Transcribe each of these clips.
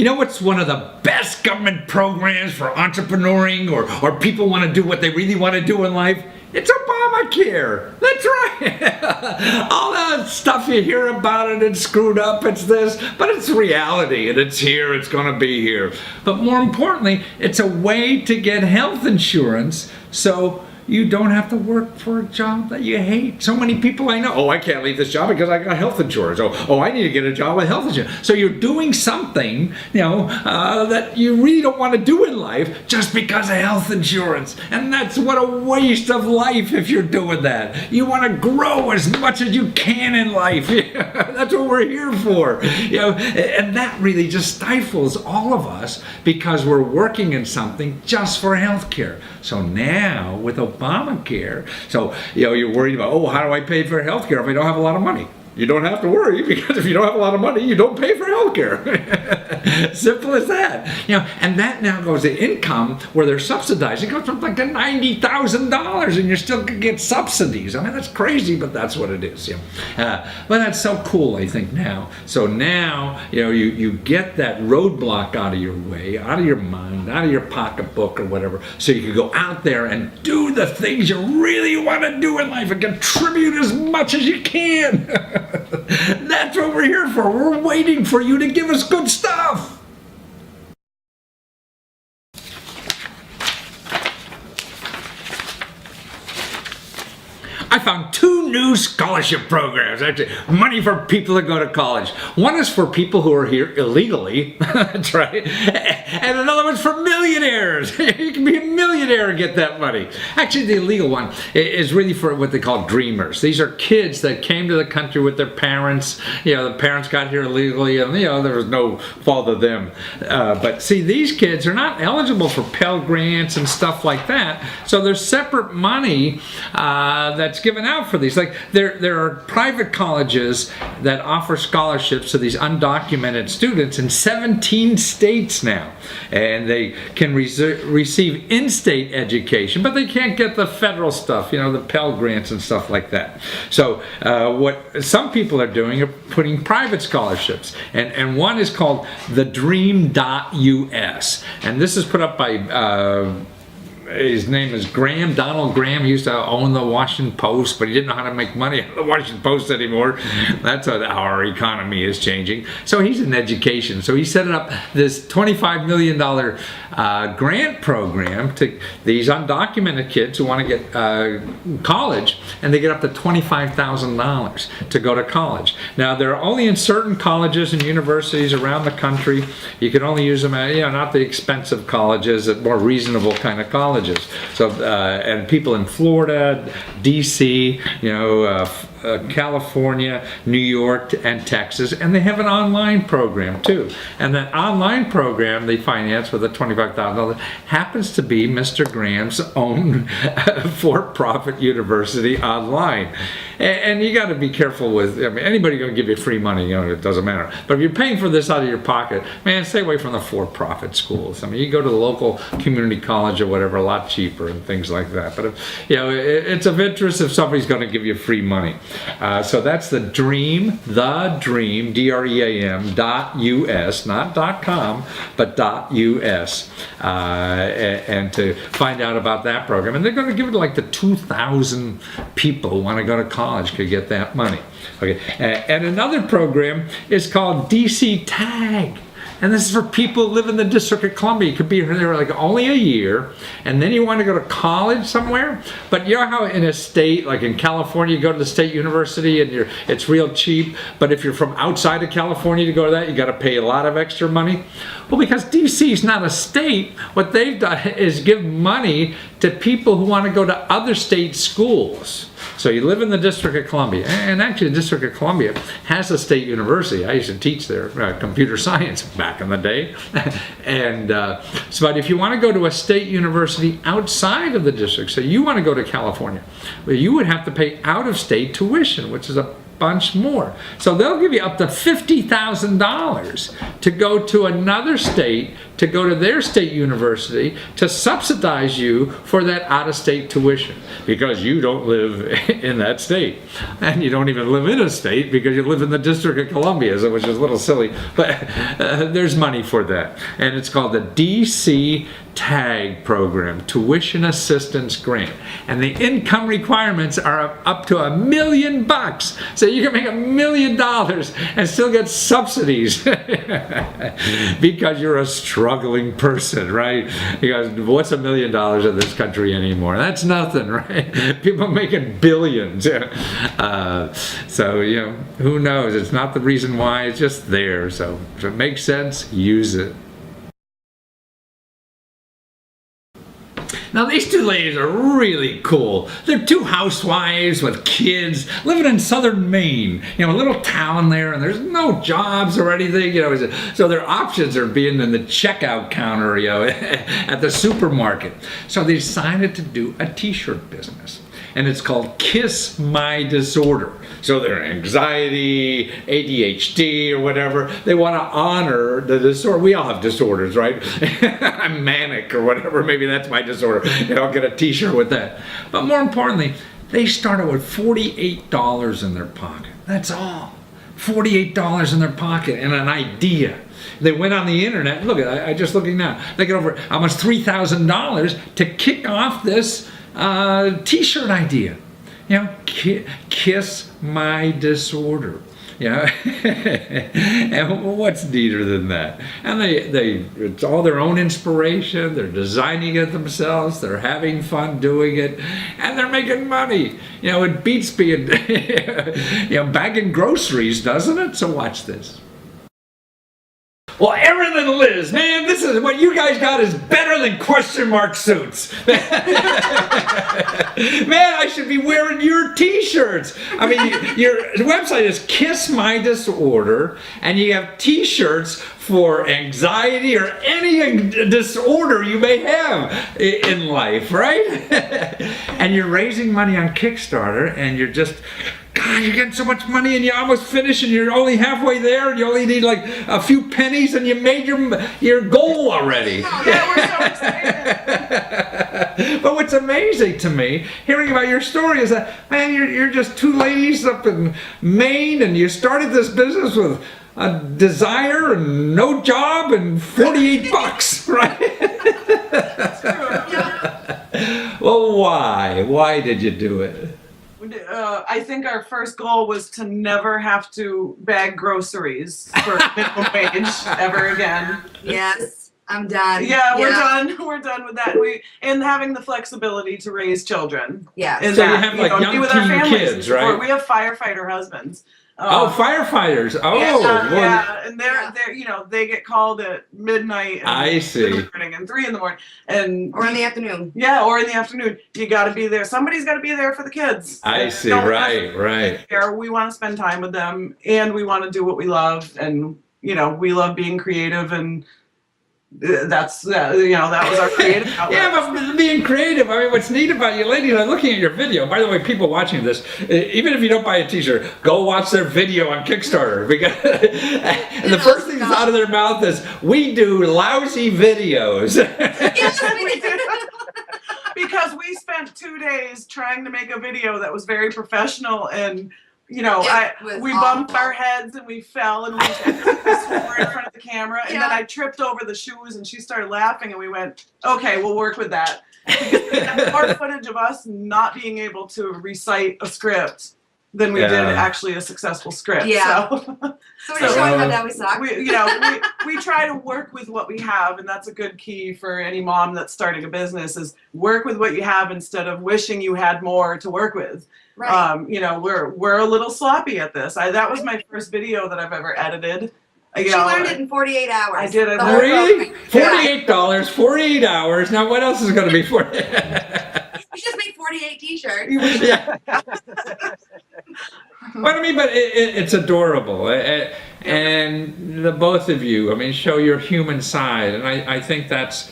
You know what's one of the best government programs for entrepreneuring or people want to do what they really want to do in life? It's Obamacare. That's right. All that stuff you hear about it, it's screwed up, it's this, but it's reality and it's here, it's going to be here. But more importantly, it's a way to get health insurance so you don't have to work for a job that you hate. So many people I know, I can't leave this job because I got health insurance. I need to get a job with health insurance. So you're doing something, that you really don't want to do in life just because of health insurance. And that's what a waste of life if you're doing that. You want to grow as much as you can in life. That's what we're here for. And that really just stifles all of us because we're working in something just for health care. So now with Obamacare, so you're worried about, how do I pay for health care if I don't have a lot of money? You don't have to worry, because if you don't have a lot of money, you don't pay for health care. Simple as that. And that now goes to income where they're subsidized. It goes from like to $90,000 and you still can get subsidies. I mean, that's crazy, but that's what it is. But that's so cool, I think, now. So now, you get that roadblock out of your way, out of your mind, out of your pocketbook or whatever, so you can go out there and do the things you really want to do in life and contribute as much as you can. That's what we're here for. We're waiting for you to give us good stuff. I found 2 new scholarship programs, actually, money for people to go to college. One is for people who are here illegally, that's right, and another one's for millionaires. You can be a millionaire and get that money. Actually, the illegal one is really for what they call dreamers. These are kids that came to the country with their parents. The parents got here illegally, and there was no fault of them. But see, these kids are not eligible for Pell Grants and stuff like that, so there's separate money that's given out for these. Like there are private colleges that offer scholarships to these undocumented students in 17 states now, and they can receive in-state education, but they can't get the federal stuff, the Pell Grants and stuff like that. So what some people are doing are putting private scholarships, and one is called the Dream.us, and this is put up by his name is Graham, Donald Graham. He used to own the Washington Post, but he didn't know how to make money on the Washington Post anymore. That's how our economy is changing. So he's in education. So he set up this $25 million grant program to these undocumented kids who want to get college, and they get up to $25,000 to go to college. Now, they're only in certain colleges and universities around the country. You can only use them at, not the expensive colleges, at more reasonable kind of colleges. So, and people in Florida, DC, California, New York, and Texas, and they have an online program too. And that online program they finance with a $25,000 happens to be Mr. Graham's own for-profit university online. And you got to be careful with, anybody going to give you free money, it doesn't matter. But if you're paying for this out of your pocket, man, stay away from the for-profit schools. You go to the local community college or whatever, a lot cheaper and things like that. But it's of interest if somebody's going to give you free money. So that's the Dream, DREAM, .us, not .com, but .us, and to find out about that program. And they're going to give it to like the 2,000 people who want to go to college could get that money. Okay, and another program is called DC Tag. And this is for people who live in the District of Columbia. You could be there like only a year, and then you want to go to college somewhere. But you know how in a state, like in California, you go to the state university and it's real cheap. But if you're from outside of California to go to that, you got to pay a lot of extra money. Well, because DC is not a state, what they've done is give money to people who want to go to other state schools. So you live in the District of Columbia, and actually the District of Columbia has a state university. I used to teach there computer science back in the day. And but if you want to go to a state university outside of the district, so you want to go to California, well, you would have to pay out-of-state tuition, which is a bunch more. So they'll give you up to $50,000 to go to another state to go to their state university to subsidize you for that out-of-state tuition because you don't live in that state. And you don't even live in a state because you live in the District of Columbia, which is a little silly, but there's money for that. And it's called the DC TAG program, Tuition Assistance Grant. And the income requirements are up to $1 million. So you can make $1 million and still get subsidies because you're a struggling person, right? Because what's $1 million in this country anymore? That's nothing, right? People making billions. So, you know, who knows? It's not the reason why, it's just there. So if it makes sense, use it. Now these two ladies are really cool. They're two housewives with kids living in southern Maine, you know, a little town there, and there's no jobs or anything, you know, so their options are being in the checkout counter, you know, at the supermarket. So they decided to do a t-shirt business. And it's called Kiss My Disorder. So their anxiety, ADHD, or whatever, they want to honor the disorder. We all have disorders, right? I'm manic or whatever, maybe that's my disorder. And I'll get a t-shirt with that. But more importantly, they started with $48 in their pocket. That's all. $48 in their pocket and an idea. They went on the internet. Look, I just looking now. They get over almost $3,000 to kick off this t-shirt idea. You know, kiss my disorder. You know, and what's neater than that? And it's all their own inspiration. They're designing it themselves. They're having fun doing it, and they're making money. You know, it beats being, you know, bagging groceries, doesn't it? So watch this. Well, Aaron and Liz, man, this is what you guys got is better than question mark suits. Man, I should be wearing your t-shirts. I mean, your website is Kiss My Disorder, and you have t-shirts for anxiety or any disorder you may have in life, right? And you're raising money on Kickstarter, and you're just... God, you're getting so much money and you almost finished and you're only halfway there and you only need like a few pennies and you made your goal already. Oh, yeah, we're so excited. But what's amazing to me, hearing about your story, is that, man, you're just two ladies up in Maine and you started this business with a desire and no job and 48 bucks, right? That's true. Yeah. Well, why? Why did you do it? I think our first goal was to never have to bag groceries for minimum wage ever again. Yes, I'm done. Yeah, we're done. We're done with that. And having the flexibility to raise children. Yeah. And So you that, have like be young with our teen families. kids, right? We have firefighter husbands. Oh, firefighters. Oh, well, yeah, and they're you know, they get called at midnight and I see. 2 in the morning and 3 in the morning and Or in the afternoon. yeah, or in the afternoon. You got to be there. Somebody's got to be there for the kids. I see. Don't Right. care. We want to spend time with them, and we want to do what we love, and you know, we love being creative, and that's you know, that was our creative outlet. Yeah, but being creative, I mean, what's neat about you ladies, I'm looking at your video. By the way, people watching this, even if you don't buy a t-shirt, go watch their video on Kickstarter. Because and the first thing that's out of their mouth is, we do lousy videos. Because we spent 2 days trying to make a video that was very professional, and you know, we bumped our heads and we fell and we swore in front of the camera, and then I tripped over the shoes and she started laughing and we went, okay, we'll work with that. Because we had more footage of us not being able to recite a script than we did actually a successful script. Yeah. So we're showing how that we suck. We try to work with what we have, and that's a good key for any mom that's starting a business, is work with what you have instead of wishing you had more to work with. Right. You know, we're a little sloppy at this. That was my first video that I've ever edited. She learned it in 48 hours. I did it. Really? $48, 48 hours. Now what else is going to be for you? We just made 48 t-shirts. Yeah. But I mean, but it's adorable, and the both of you, I mean, show your human side, and I think that's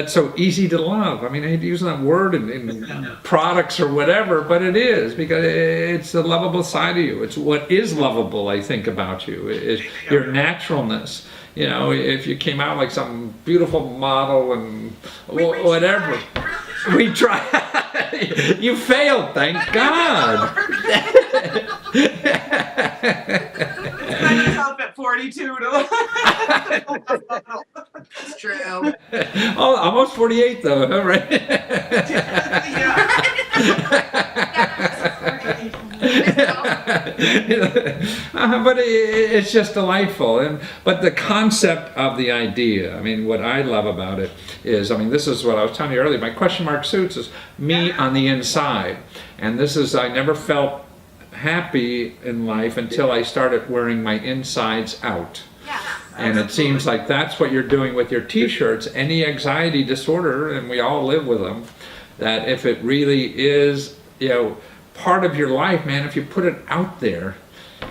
so easy to love. I mean, I hate using that word in products or whatever, but it is, because it's the lovable side of you. It's what is lovable, I think, about you, is your naturalness. you know, if you came out like some beautiful model and whatever. We tried. You failed, thank God. Find yourself at 42 to It's true. Oh, almost 48 though, huh, right? But it's just delightful, but the concept of the idea. I mean, what I love about it is, I mean, this is what I was telling you earlier. My question mark suits is me on the inside, and this is I never felt happy in life until I started wearing my insides out. Yeah. And it seems like that's what you're doing with your t-shirts. Any anxiety disorder, and we all live with them, that if it really is, you know, part of your life, man, if you put it out there,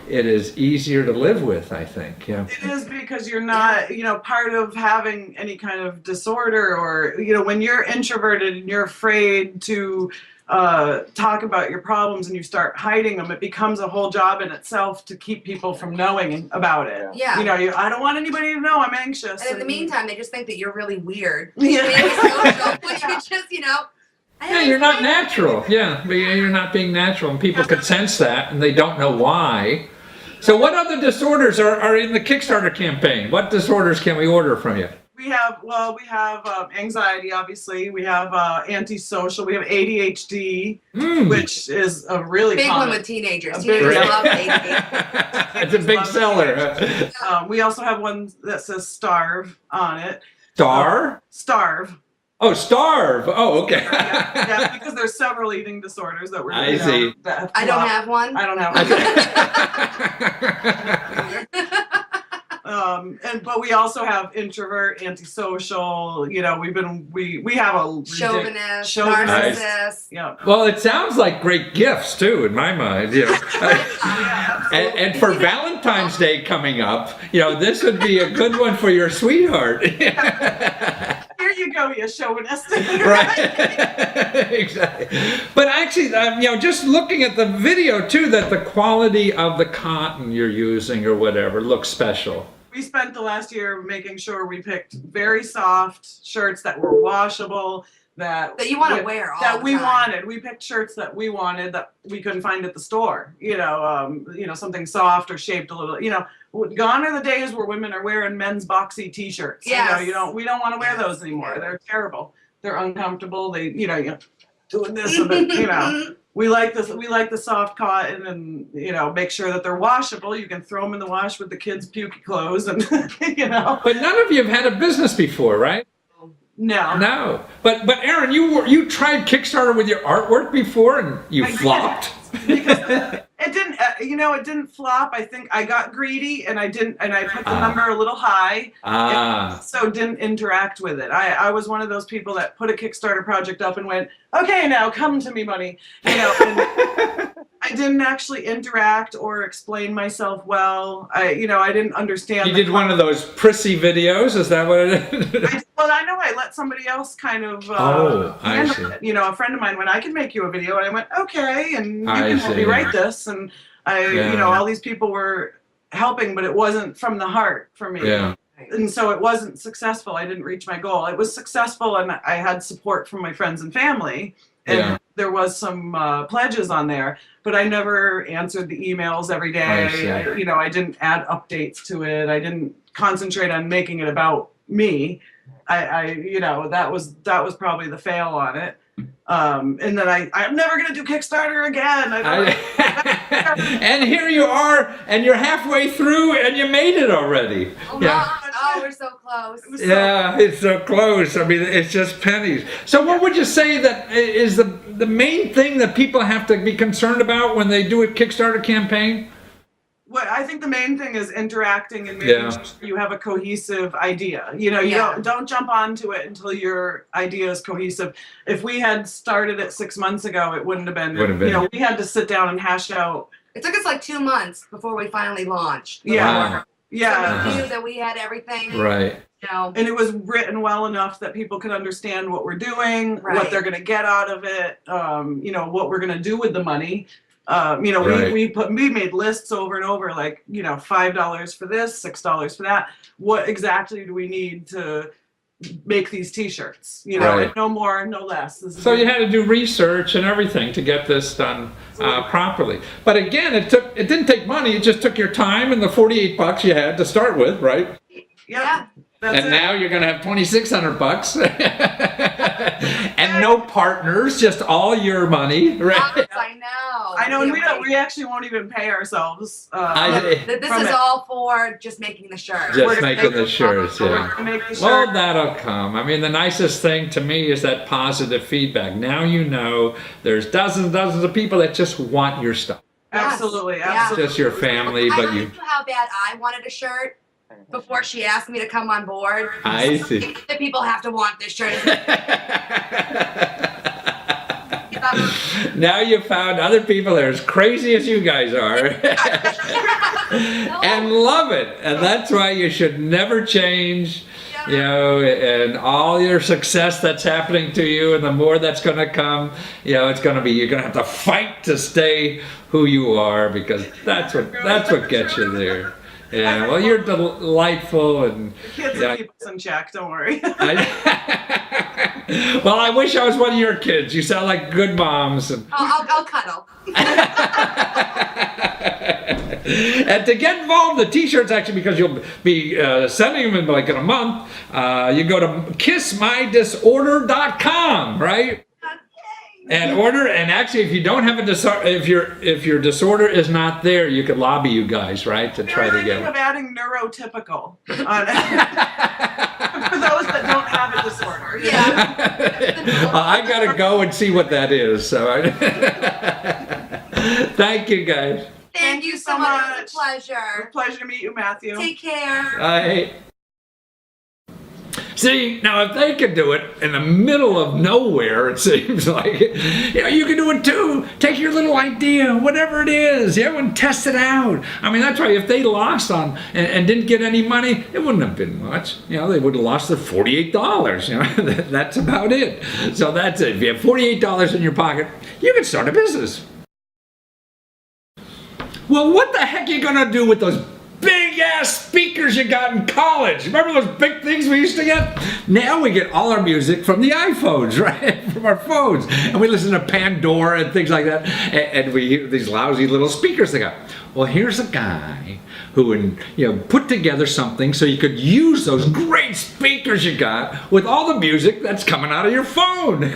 it is easier to live with, I think. Yeah. It is, because you're not, you know, part of having any kind of disorder, or, you know, when you're introverted and you're afraid to talk about your problems and you start hiding them, it becomes a whole job in itself to keep people from knowing about it. Yeah. You know, I don't want anybody to know I'm anxious. And in the meantime, they just think that you're really weird. Yeah. Which is just, you know. Yeah, you're not natural. Yeah, but you're not being natural, and people could sense that, and they don't know why. So what other disorders are in the Kickstarter campaign? What disorders can we order from you? We have anxiety, obviously. We have antisocial. We have ADHD, which is a really big common one with teenagers. big- Teenagers love ADHD. It's a big seller. we also have one that says starve on it. Star? Starve. Oh, starve. Oh, okay. Yeah, because there's several eating disorders that we're. I see. That I don't have one. I don't have one. But we also have introvert, antisocial. You know, we have a Chauvinist, chauvinist. narcissist. Yeah. Well, it sounds like great gifts too, in my mind. You know. And for Valentine's Day coming up, you know, this would be a good one for your sweetheart. Here you go, you chauvinist. Right. Exactly. But actually, you know, just looking at the video too, that the quality of the cotton you're using or whatever looks special. We spent the last year making sure we picked very soft shirts that were washable, that you want to wear all that the we time. wanted. We picked shirts that we wanted that we couldn't find at the store. You know, something soft or shaped a little. You know, gone are the days where women are wearing men's boxy T-shirts. Yes. You know, we don't want to wear those anymore. They're terrible. They're uncomfortable. They, you're doing this, but we like this. We like the soft cotton, and make sure that they're washable. You can throw them in the wash with the kids' pukey clothes, and But none of you have had a business before, right? No. No. But Aaron, you tried Kickstarter with your artwork before, and you flopped. Because it didn't. It didn't flop. I think I got greedy, and I put the number a little high. So didn't interact with it. I was one of those people that put a Kickstarter project up and went, okay, now come to me, money. And I didn't actually interact or explain myself well. I didn't understand. You did one of those prissy videos. Is that what it is? I know I let somebody else kind of I see. it. A friend of mine went, I can make you a video, and I went, okay, and you can help me write this, and all these people were helping, but it wasn't from the heart for me. Yeah. And so it wasn't successful. I didn't reach my goal. It was successful, and I had support from my friends and family, and there was some pledges on there, but I never answered the emails every day. I didn't add updates to it. I didn't concentrate on making it about me. That was probably the fail on it. And then I'm never gonna do Kickstarter again. And here you are, and you're halfway through, and you made it already. Oh, yeah. oh, we're so close. It's so close. I mean, it's just pennies. So what would you say that is the main thing that people have to be concerned about when they do a Kickstarter campaign? Well, I think the main thing is interacting and making sure you have a cohesive idea. You don't jump onto it until your idea is cohesive. If we had started it 6 months ago, it wouldn't have been. We had to sit down and hash out. It took us like 2 months before we finally launched. Yeah. So Yeah. we knew that we had everything. Right. And it was written well enough that people could understand what we're doing, what they're going to get out of it, what we're going to do with the money. You know, Right. we made lists over and over, like, you know, $5 for this, $6 for that. What exactly do we need to make these T-shirts? You know, Right. and no more, no less. This is So you had to do research and everything to get this done properly. But again, it didn't take money. It just took your time and the $48 you had to start with, right? Yeah. That's And it. now you're gonna have $2,600 and no partners, just all your money, right? Yes, I know. I know, and Yeah, we actually won't even pay ourselves. This from is it. all for just making the shirt. Just We're gonna making make the shirts, yeah. We're gonna make the Well, shirt. that'll come. I mean, the nicest thing to me is that positive feedback. Now you know there's dozens and dozens of people that just want your stuff. Absolutely, Yeah. absolutely. Just your family, I but don't you. know how bad I wanted a shirt before she asked me to come on board. I see. The people have to want this shirt. Now you found other people that are as crazy as you guys are and love it. And that's why you should never change, you know, and all your success that's happening to you and the more that's going to come, you know, it's going to be, you're going to have to fight to stay who you are because that's what gets you there. Yeah, well, you're delightful and The kids will keep us in check, don't worry. well, I wish I was one of your kids. You sound like good moms. And, I'll cuddle. and to get involved in the T-shirts, actually, because you'll be sending them in like in a month, you go to kissmydisorder.com, right? And order, and actually, if you don't have a disorder, if your disorder is not there, you could lobby you guys, right, to try to get Thinking it. of adding neurotypical on it. For those that don't have a disorder. Yeah. Well, I gotta go and see what that is. So, thank you, guys. Thank you so much. It was a pleasure. Pleasure to meet you, Matthew. Take care. Bye. See, now if they could do it in the middle of nowhere, it seems like, you know, you can do it too. Take your little idea, whatever it is, you know, and test it out. I mean, that's why if they lost on and didn't get any money, it wouldn't have been much. You know, they would have lost their $48, you know, that's about it. So that's it. If you have $48 in your pocket, you can start a business. Well, what the heck are you gonna do with those big ass speakers you got in college? Remember those big things we used to get? Now we get all our music from the iPhones, right? From our phones. And we listen to Pandora and things like that. And we hear these lousy little speakers they got. Well, here's a guy who, you know, put together something so you could use those great speakers you got with all the music that's coming out of your phone.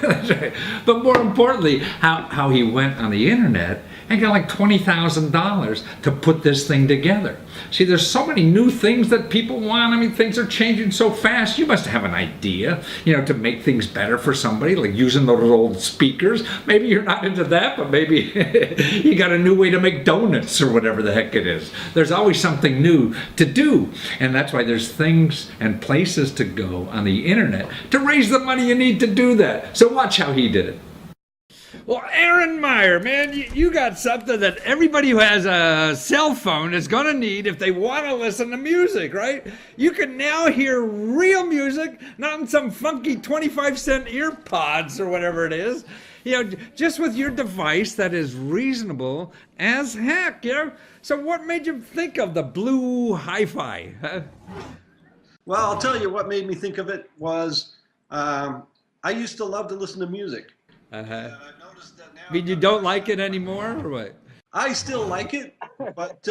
But more importantly, how he went on the internet and got like $20,000 to put this thing together. See, there's so many new things that people want. I mean, things are changing so fast. You must have an idea, you know, to make things better for somebody, like using those old speakers. Maybe you're not into that, but maybe you got a new way to make donuts or whatever the heck it is. There's always something new to do. And that's why there's things and places to go on the internet to raise the money you need to do that. So watch how he did it. Well, Aaron Meyer, man, you got something that everybody who has a cell phone is going to need if they want to listen to music, right? You can now hear real music, not in some funky 25-cent ear pods or whatever it is. You know, just with your device that is reasonable as heck, you know? So what made you think of the Blue Hi-Fi? Huh? Well, I'll tell you what made me think of it was I used to love to listen to music. Uh-huh. I noticed that now. I mean, you don't like it anymore, or what? I still like it, but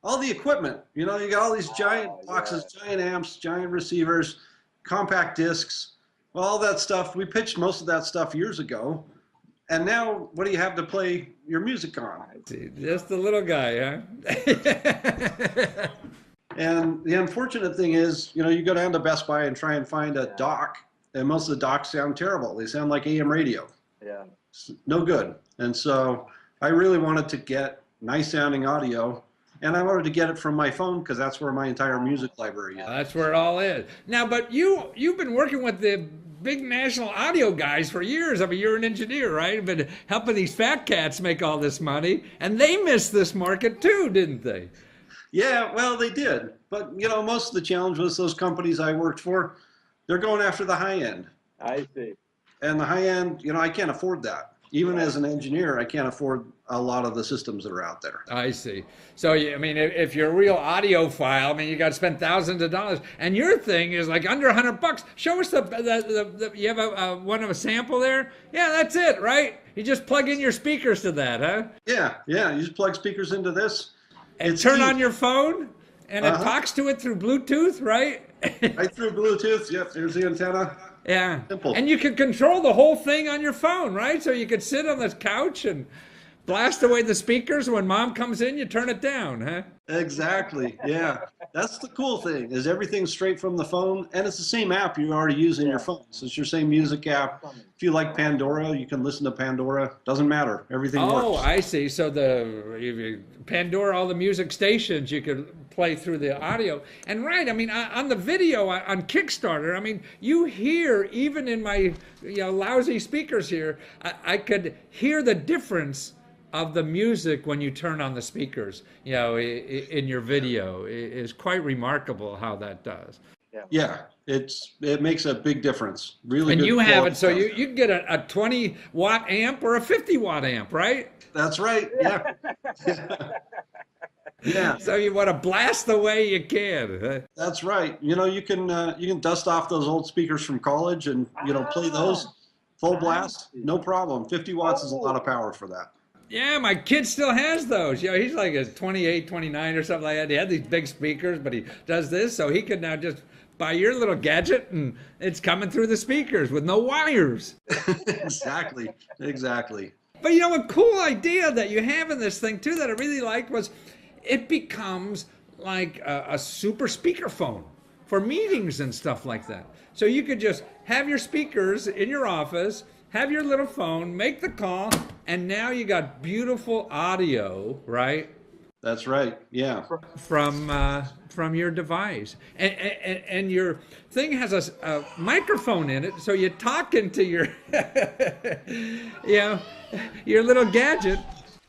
all the equipment, you know, you got all these giant boxes, giant amps, giant receivers, compact discs, all that stuff. We pitched most of that stuff years ago. And now, what do you have to play your music on? See, just the little guy, huh? And the unfortunate thing is, you know, you go down to Best Buy and try and find a dock, and most of the docks sound terrible. They sound like AM radio. Yeah. It's no good. And so I really wanted to get nice sounding audio, and I wanted to get it from my phone because that's where my entire music library is. That's where it all is. Now, but you've been working with the big national audio guys for years. I mean, you're an engineer, right? You've been helping these fat cats make all this money, and they missed this market too, didn't they? Yeah, well, they did. But, you know, most of the challenge was those companies I worked for, they're going after the high end. I see. And the high end, you know, I can't afford that. even as an engineer, I can't afford a lot of the systems that are out there. I see. So, I mean, if you're a real audiophile, I mean, you got to spend thousands of dollars. And your thing is like under $100. Show us you have a sample there? Yeah, that's it, right? You just plug in your speakers to that, huh? Yeah. You just plug speakers into this. And turn on your phone, and it talks to it through Bluetooth, right? Right through Bluetooth. Yep, there's the antenna. Yeah. Simple. And you can control the whole thing on your phone, right? So you could sit on this couch and blast away the speakers. When mom comes in, you turn it down, huh? Exactly. Yeah. That's the cool thing, is everything's straight from the phone, and it's the same app you already use in your phone. So it's your same music app. If you like Pandora, you can listen to Pandora. Doesn't matter. Everything works. Oh, I see. So Pandora, all the music stations, you could play through the audio. And right, I mean, on the video on Kickstarter, I mean, you hear, even in my lousy speakers here, I could hear the difference of the music when you turn on the speakers, in your video. It is quite remarkable how that does. Yeah, it makes a big difference. Really and good you have it, so quality. you can get a 20-watt amp or a 50-watt amp, right? That's right. Yeah. Yeah. So you want to blast the way you can. That's right. You can dust off those old speakers from college and play those full blast, no problem. 50 watts is a lot of power for that. Yeah, my kid still has those. He's like a 28, 29 or something like that. He had these big speakers, but he does this, so he can now just buy your little gadget and it's coming through the speakers with no wires. Exactly. But a cool idea that you have in this thing too that I really liked was it becomes like a super speakerphone for meetings and stuff like that. So you could just have your speakers in your office, have your little phone, make the call, and now you got beautiful audio, right? That's right. Yeah. From your device, and your thing has a microphone in it, so you talk into your your little gadget.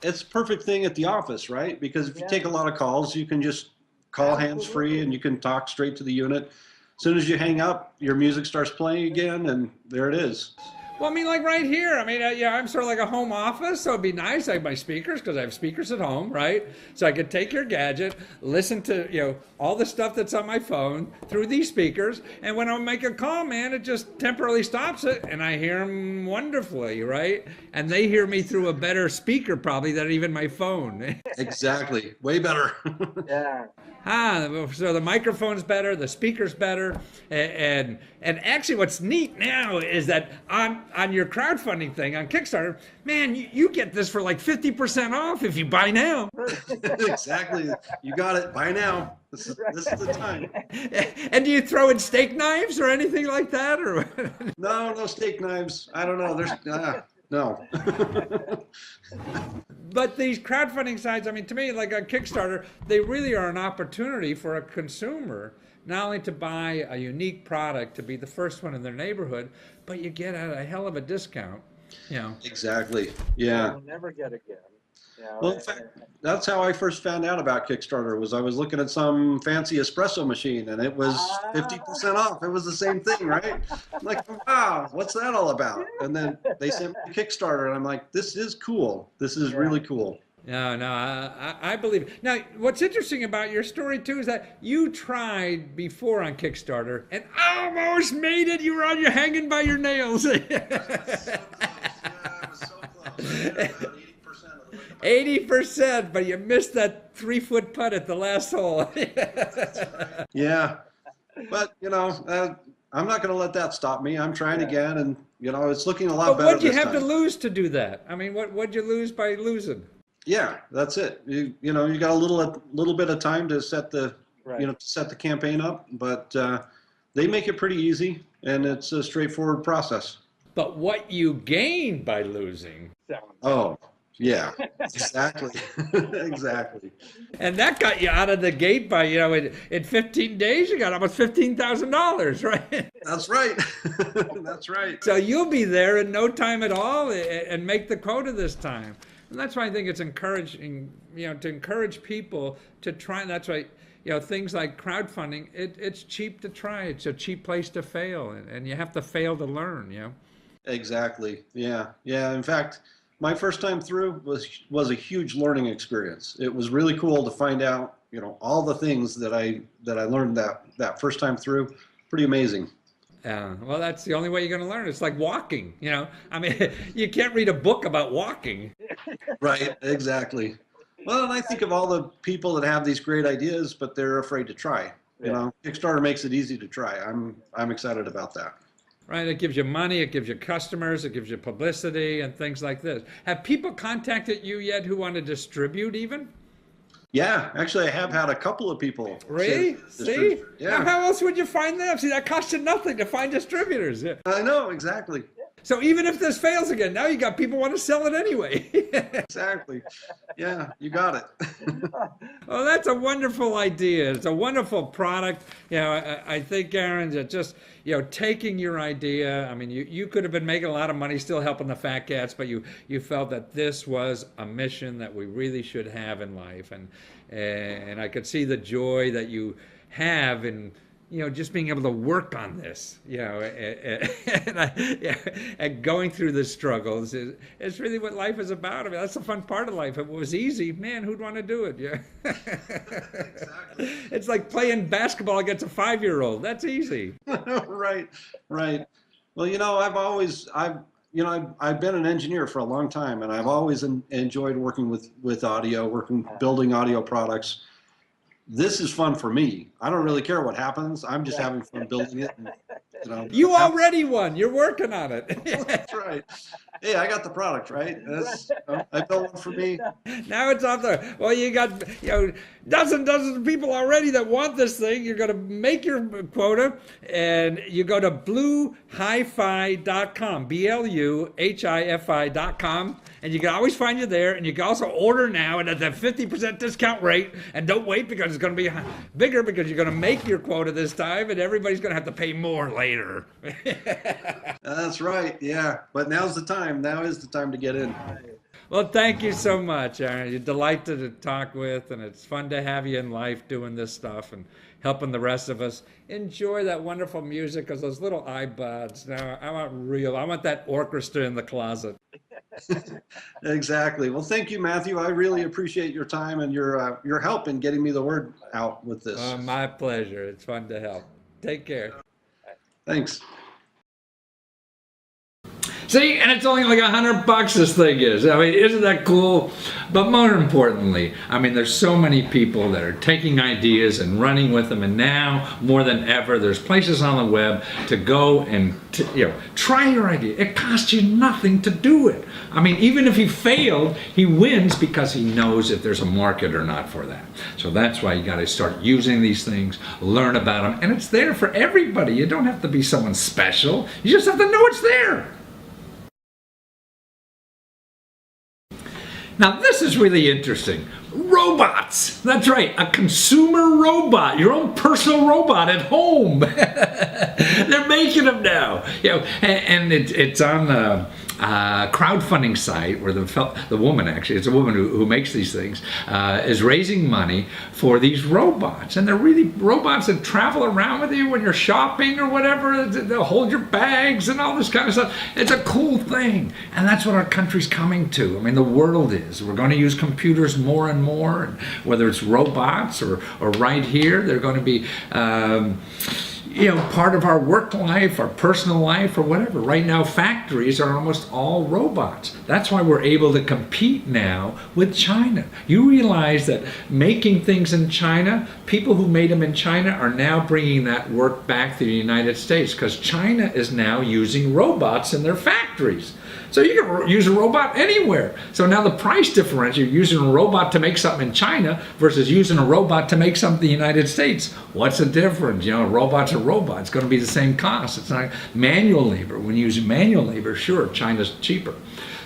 It's a perfect thing at the office, right? Because if you take a lot of calls, you can just call hands-free and you can talk straight to the unit. As soon as you hang up, your music starts playing again, and there it is. Well, I mean, like right here, I mean, I'm sort of like a home office, so it'd be nice. I have my speakers because I have speakers at home, right? So I could take your gadget, listen to, all the stuff that's on my phone through these speakers, and when I make a call, man, it just temporarily stops it, and I hear them wonderfully, right? And they hear me through a better speaker probably than even my phone. Exactly. Way better. Yeah. So the microphone's better, the speaker's better, and actually what's neat now is that on your crowdfunding thing on Kickstarter, man, you get this for like 50% off if you buy now. Exactly. You got it. Buy now. This is the time. And do you throw in steak knives or anything like that, or? No steak knives. I don't know. There's no. But these crowdfunding sites, I mean, to me, like on Kickstarter, they really are an opportunity for a consumer not only to buy a unique product, to be the first one in their neighborhood, but you get a hell of a discount. Exactly. Yeah. You'll never get again. Well, in fact, that's how I first found out about Kickstarter. Was I was looking at some fancy espresso machine, and it was 50% off. It was the same thing, right? I'm like, wow, what's that all about? And then they sent me Kickstarter, and I'm like, this is cool. This is really cool. No, I believe it. Now, what's interesting about your story, too, is that you tried before on Kickstarter and almost made it. You were hanging by your nails. Yeah, I was so close. 80%, but you missed that 3-foot putt at the last hole. Yeah, but I'm not going to let that stop me. I'm trying again, and it's looking a lot better. But what'd you this have time. to lose to do that? I mean, what'd you lose by losing? Yeah, that's it. You got a little bit of time to set the set the campaign up, but they make it pretty easy, and it's a straightforward process. But what you gained by losing? Oh. Yeah, exactly. Exactly. And that got you out of the gate by, in 15 days, you got almost $15,000, right? That's right. That's right. So you'll be there in no time at all and make the quota this time. And that's why I think it's encouraging, to encourage people to try. And that's why, things like crowdfunding, it's cheap to try. It's a cheap place to fail. And you have to fail to learn, Exactly. Yeah. Yeah. In fact, my first time through was a huge learning experience. It was really cool to find out, all the things that I learned that first time through. Pretty amazing. Yeah, well, that's the only way you're going to learn. It's like walking, I mean, you can't read a book about walking. Right. Exactly. Well, and I think of all the people that have these great ideas, but they're afraid to try. Kickstarter makes it easy to try. I'm excited about that. Right, it gives you money, it gives you customers, it gives you publicity and things like this. Have people contacted you yet who want to distribute even? Yeah, actually, I have had a couple of people. Really? See? Yeah. Now, how else would you find them? See, that costs you nothing to find distributors. Yeah. I know, exactly. So even if this fails again, now you got people want to sell it anyway. Exactly. Yeah, you got it. Well, that's a wonderful idea. It's a wonderful product. I think, Aaron, that just, taking your idea, I mean, you could have been making a lot of money still helping the fat cats, but you felt that this was a mission that we really should have in life. And I could see the joy that you have in, just being able to work on this, and going through the struggles is really what life is about. I mean, that's the fun part of life. If it was easy, man, who'd want to do it? Yeah. Exactly. It's like playing basketball against a 5-year-old. That's easy. Right. Well, I've been an engineer for a long time, and I've always enjoyed working with audio, building audio products. This is fun for me. I don't really care what happens. I'm just having fun building it. And, you already won. You're working on it. That's right. Hey, I got the product, right? I built one for me. Now it's out there. Well, you got dozens of people already that want this thing. You're going to make your quota, and you go to bluehifi.com, BLUHIFI.com. And you can always find you there, and you can also order now and at that 50% discount rate. And don't wait, because it's going to be bigger, because you're going to make your quota this time, and everybody's going to have to pay more later. That's right, yeah. But now's the time. Now is the time to get in. Well, thank you so much, Aaron. You're delightful to talk with, and it's fun to have you in life doing this stuff and helping the rest of us enjoy that wonderful music, because those little iPods, now I want that orchestra in the closet. Exactly. Well, thank you, Matthew. I really appreciate your time and your help in getting me the word out with this. My pleasure. It's fun to help. Take care. Thanks. See, and it's only like $100 this thing is. I mean, isn't that cool? But more importantly, I mean, there's so many people that are taking ideas and running with them, and now more than ever, there's places on the web to go and try your idea. It costs you nothing to do it. I mean, even if he failed, he wins because he knows if there's a market or not for that. So that's why you got to start using these things, learn about them, and it's there for everybody. You don't have to be someone special. You just have to know it's there. Now this is really interesting. Robots. That's right, a consumer robot, your own personal robot at home. They're making them now. And it's on the crowdfunding site where the woman, actually, it's a woman who makes these things, is raising money for these robots. And they're really robots that travel around with you when you're shopping or whatever. They'll hold your bags and all this kind of stuff. It's a cool thing. And that's what our country's coming to. I mean, the world is. We're going to use computers more and more. And whether it's robots or right here, they're going to be part of our work life, our personal life, or whatever. Right now, factories are almost all robots. That's why we're able to compete now with China. You realize that making things in China, people who made them in China are now bringing that work back to the United States, because China is now using robots in their factories. So you can use a robot anywhere. So now the price differential, using a robot to make something in China versus using a robot to make something in the United States. What's the difference? A robot's a robot. It's going to be the same cost. It's not manual labor. When you use manual labor, sure, China's cheaper.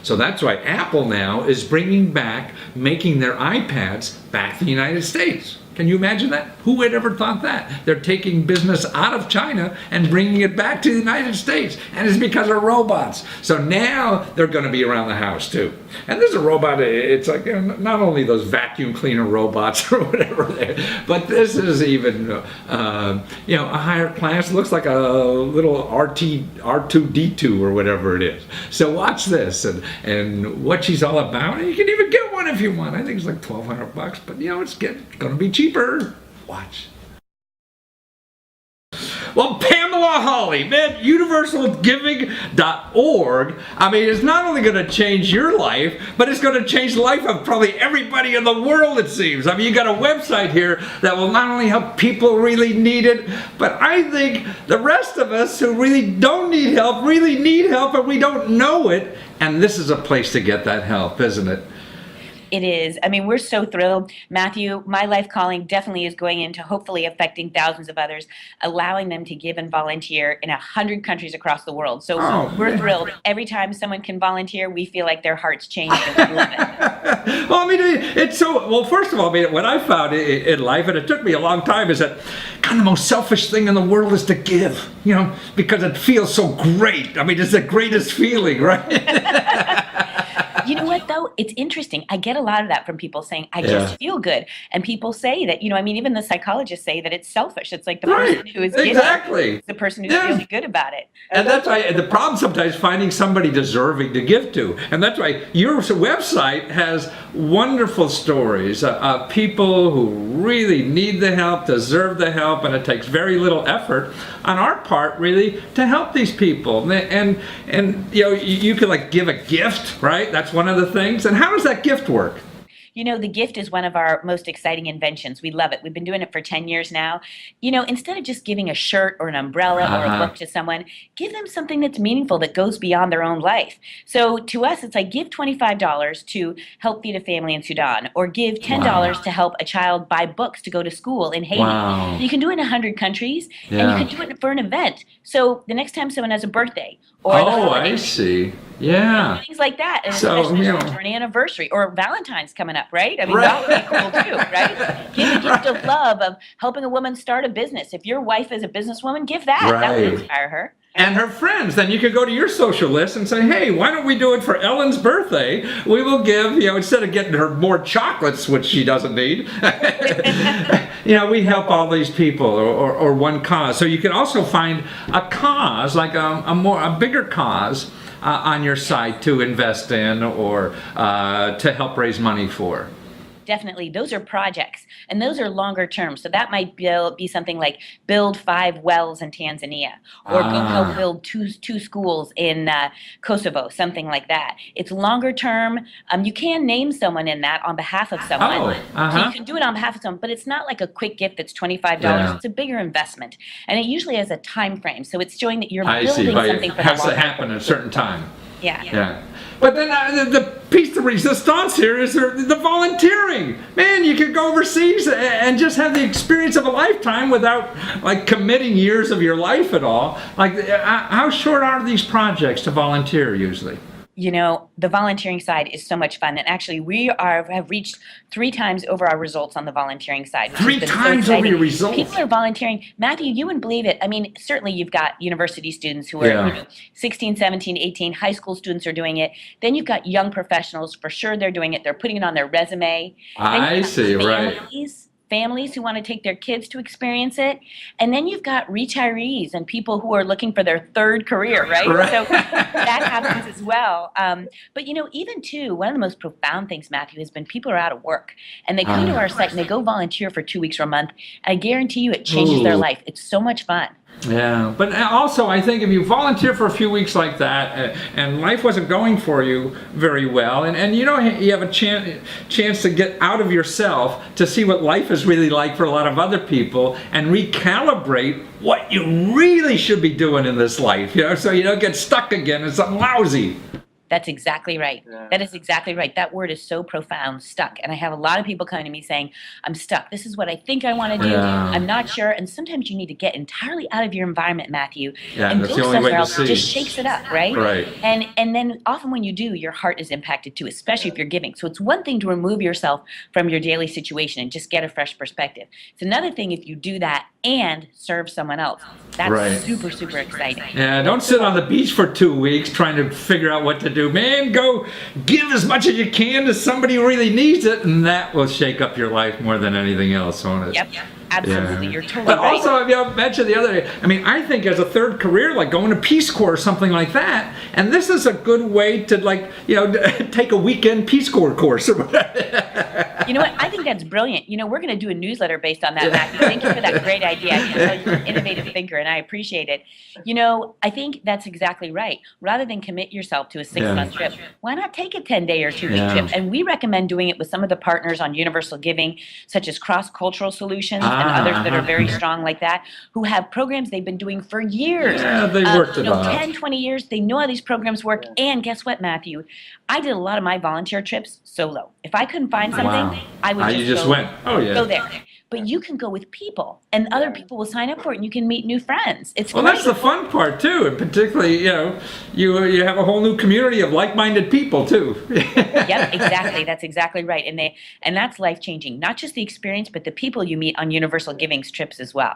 So that's why Apple now is bringing back, making their iPads back to the United States. Can you imagine that? Who would ever thought that? They're taking business out of China and bringing it back to the United States. And it's because of robots. So now they're going to be around the house too. And there's a robot, it's like not only those vacuum cleaner robots or whatever, but this is even, a higher class. Looks like a little R2D2 or whatever it is. So watch this and what she's all about. And you can even get one if you want. I think it's like $1,200, but it's going to be cheaper. Watch. Well, Pamela Hawley, man, universalgiving.org. I mean, it's not only going to change your life, but it's going to change the life of probably everybody in the world, it seems. I mean, you got a website here that will not only help people who really need it, but I think the rest of us who really don't need help, really need help, and we don't know it. And this is a place to get that help, isn't it? It is. I mean, we're so thrilled. Matthew, my life calling definitely is going into hopefully affecting thousands of others, allowing them to give and volunteer in 100 countries across the world. So we're thrilled. Every time someone can volunteer, we feel like their hearts change and we love it. Well, I mean, it's so, well, first of all, I mean, what I found in life, and it took me a long time, is that kind of the most selfish thing in the world is to give, because it feels so great. I mean, it's the greatest feeling, right? You know what, though? It's interesting. I get a lot of that from people saying, I just feel good. And people say that, even the psychologists say that it's selfish. It's like the person who is giving is the person who's feeling good about it. And that's why the problem sometimes finding somebody deserving to give to. And that's why your website has wonderful stories of people who really need the help, deserve the help, and it takes very little effort on our part, really, to help these people. And you can like give a gift, right? That's one of the things. And how does that gift work? The gift is one of our most exciting inventions. We love it. We've been doing it for 10 years now. Instead of just giving a shirt or an umbrella or a book to someone, give them something that's meaningful that goes beyond their own life. So to us, it's like give $25 to help feed a family in Sudan, or give $10 to help a child buy books to go to school in Haiti. Wow. You can do it in 100 countries, and you can do it for an event. So the next time someone has a birthday, or I see. Yeah. Things like that. And So, especially an anniversary or Valentine's coming up, right? I mean, that would be cool too, right? Give a gift of love, of helping a woman start a business. If your wife is a businesswoman, give that. That would inspire her. And her friends. Then you could go to your social list and say, hey, why don't we do it for Ellen's birthday? We will give, instead of getting her more chocolates, which she doesn't need, we help all these people or one cause. So you can also find a cause, like a bigger cause on your site to invest in or to help raise money for. Definitely. Those are projects, and those are longer term. So that might be something like build 5 wells in Tanzania, or go help build two schools in Kosovo, something like that. It's longer term. You can name someone in that on behalf of someone. So you can do it on behalf of someone, but it's not like a quick gift that's $25. Yeah. It's a bigger investment, and it usually has a time frame. So it's showing that you're building something for the long term. It has to happen at a certain time. Yeah. But then the piece de resistance here is the volunteering. Man, you could go overseas and just have the experience of a lifetime without like committing years of your life at all. Like, how short are these projects to volunteer usually? The volunteering side is so much fun. And actually, we have reached 3 times over our results on the volunteering side. 3 times over your results? People are volunteering. Matthew, you wouldn't believe it. I mean, certainly you've got university students who are 16, 17, 18. High school students are doing it. Then you've got young professionals. For sure they're doing it. They're putting it on their resume. I see, right. Families who want to take their kids to experience it. And then you've got retirees and people who are looking for their 3rd career, right? So that happens as well. But even too, one of the most profound things, Matthew, has been people are out of work and they come to our site and they go volunteer for 2 weeks or a month. I guarantee you it changes their life. It's so much fun. Yeah, but also I think if you volunteer for a few weeks like that and life wasn't going for you very well, and you have a chance to get out of yourself to see what life is really like for a lot of other people and recalibrate what you really should be doing in this life, so you don't get stuck again in something lousy. That's exactly right. Yeah. That is exactly right. That word is so profound, stuck. And I have a lot of people coming to me saying, I'm stuck. This is what I think I want to do. Yeah. I'm not sure. And sometimes you need to get entirely out of your environment, Matthew, Yeah, and that's go the only way somewhere to else. see. Just shakes it up, right? Right. And then often when you do, your heart is impacted too, especially if you're giving. So it's one thing to remove yourself from your daily situation and just get a fresh perspective. It's another thing if you do that and serve someone else. That's Right. super, super exciting. Yeah, don't sit on the beach for 2 weeks trying to figure out what to do. Man, go give as much as you can to somebody who really needs it, and that will shake up your life more than anything else, won't it? Yep, absolutely. Yeah. You're totally But right. also, you mentioned the other day, I mean, I think as a third career, like going to Peace Corps or something like that, and this is a good way to, like, you know, take a weekend Peace Corps course or whatever. You know what? I think that's brilliant. You know, we're going to do a newsletter based on that, Matthew. Thank you for that great idea. I can tell you're an innovative thinker, and I appreciate it. You know, I think that's exactly right. Rather than commit yourself to a 6-month trip, why not take a 10-day or 2-week Yeah. trip? And we recommend doing it with some of the partners on Universal Giving, such as Cross Cultural Solutions and others that are very strong like that, who have programs they've been doing for years. Yeah, they worked it out. 10, 20 years. They know how these programs work. And guess what, Matthew? I did a lot of my volunteer trips solo. If I couldn't find something, Wow. I would You just just go, went. Oh, yeah. go there. But you can go with people, and other people will sign up for it, and you can meet new friends. It's Well, great. that's the fun part too, and particularly, you know, you have a whole new community of like-minded people too. Yep, exactly. That's exactly right. And that's life-changing. Not just the experience, but the people you meet on Universal Giving's trips as well.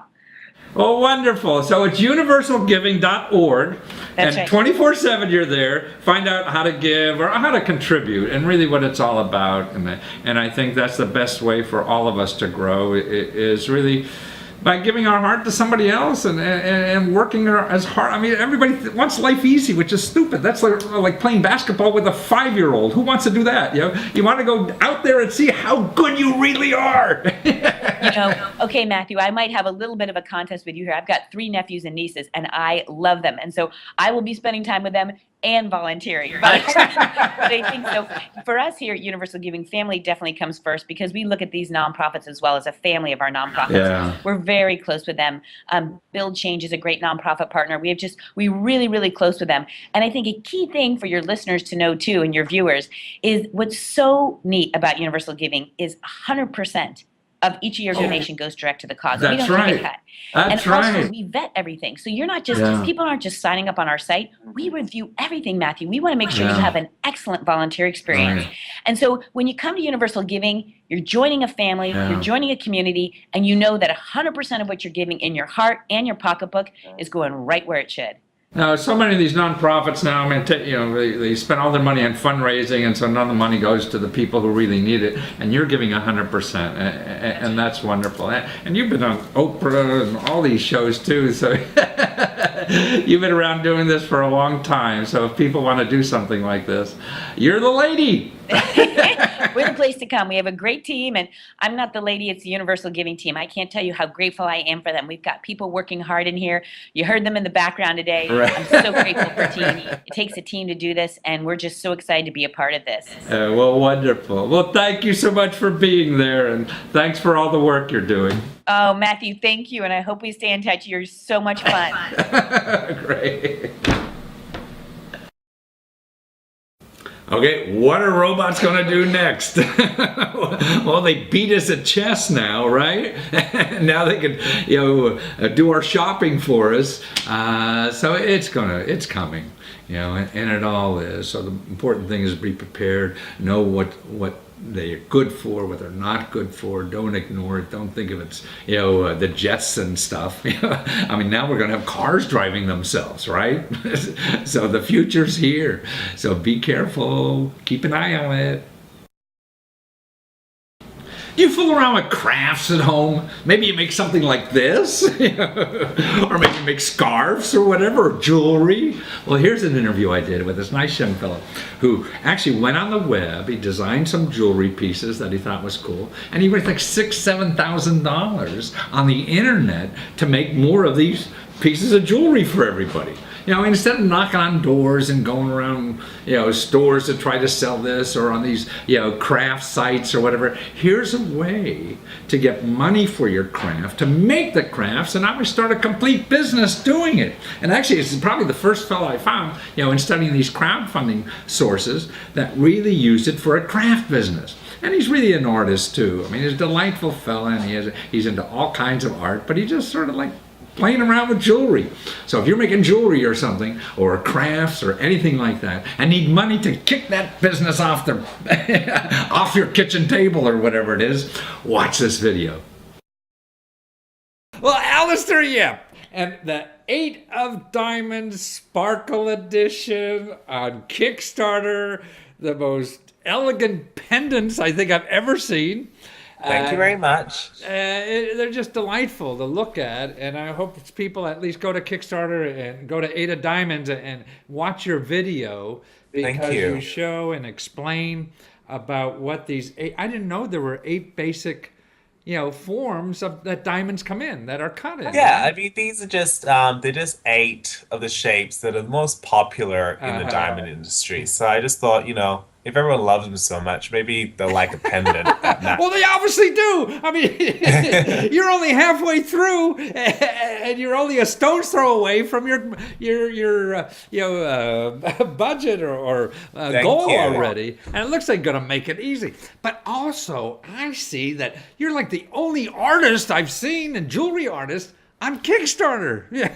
Oh, wonderful. So it's universalgiving.org, That's and right. 24/7 you're there. Find out how to give or how to contribute and really what it's all about. And I think that's the best way for all of us to grow is really by giving our heart to somebody else and working as hard. I mean, everybody wants life easy, which is stupid. That's like playing basketball with a 5-year-old. Who wants to do that? You know, you want to go out there and see how good you really are. You know, okay, Matthew, I might have a little bit of a contest with you here. I've got 3 nephews and nieces, and I love them. And so I will be spending time with them and volunteering. But I think so. For us here at Universal Giving, family definitely comes first because we look at these nonprofits as well as a family of our nonprofits. Yeah. We're very close with them. Build Change is a great nonprofit partner. We really, really close with them. And I think a key thing for your listeners to know too, and your viewers, is what's so neat about Universal Giving is 100% of each of your donation goes direct to the cause. We That's don't take right. a cut. That's And also, right. we vet everything. So you're not just, Yeah. people aren't just signing up on our site. We review everything, Matthew. We want to make sure Yeah. you have an excellent volunteer experience. Right. And so when you come to Universal Giving, you're joining a family, Yeah. you're joining a community, and you know that 100% of what you're giving in your heart and your pocketbook is going right where it should. Now, so many of these nonprofits now, I mean, you know, they spend all their money on fundraising, and so none of the money goes to the people who really need it. And you're giving 100%, and that's wonderful. And you've been on Oprah and all these shows too, so you've been around doing this for a long time. So if people want to do something like this, you're the lady. We're the place to come. We have a great team, and I'm not the lady, it's the Universal Giving team. I can't tell you how grateful I am for them. We've got people working hard in here. You heard them in the background today. Right. I'm so grateful for a team. It takes a team to do this, and we're just so excited to be a part of this. Well, wonderful. Well, thank you so much for being there, and thanks for all the work you're doing. Oh, Matthew, thank you, and I hope we stay in touch. You're so much fun. Great. Okay, what are robots going to do next? Well, they beat us at chess now, right? Now they can, you know, do our shopping for us. So it's coming, you know, and it all is. So the important thing is be prepared, know what they're good for, what they're not good for. Don't ignore it. Don't think of it, you know, the jets and stuff. I mean, now we're going to have cars driving themselves, right? So the future's here. So be careful. Keep an eye on it. You fool around with crafts at home. Maybe you make something like this, or maybe you make scarves or whatever, or jewelry. Well, here's an interview I did with this nice young fellow who actually went on the web. He designed some jewelry pieces that he thought was cool, and he raised like $6,000-7,000 on the internet to make more of these pieces of jewelry for everybody. instead of knocking on doors and going around, stores to try to sell this, or on these, craft sites or whatever, here's a way to get money for your craft, to make the crafts, and now we start a complete business doing it. And actually, it's probably the first fellow I found, in studying these crowdfunding sources that really used it for a craft business. And he's really an artist too. I mean, he's a delightful fella, and he's into all kinds of art, but he just sort of like playing around with jewelry. So if you're making jewelry or something, or crafts or anything like that, and need money to kick that business off off your kitchen table or whatever it is, watch this video. Well, Alistair, yeah. And the 8 of Diamonds Sparkle Edition on Kickstarter, the most elegant pendants I think I've ever seen. Thank you very much. They're just delightful to look at, and I hope people at least go to Kickstarter and go to 8 of Diamonds and watch your video, because Thank you. You show and explain about what these 8, I didn't know there were 8 basic forms that diamonds come in, that are cut in. Yeah, I mean, these are just, they're just 8 of the shapes that are most popular in the diamond industry. So I just thought, if everyone loves them so much, maybe they'll like a pendant. Well, they obviously do. I mean, you're only halfway through, and you're only a stone's throw away from your budget or goal already. And it looks like you're gonna make it easy. But also, I see that you're like the only artist I've seen, and jewelry artist, on Kickstarter. Yeah.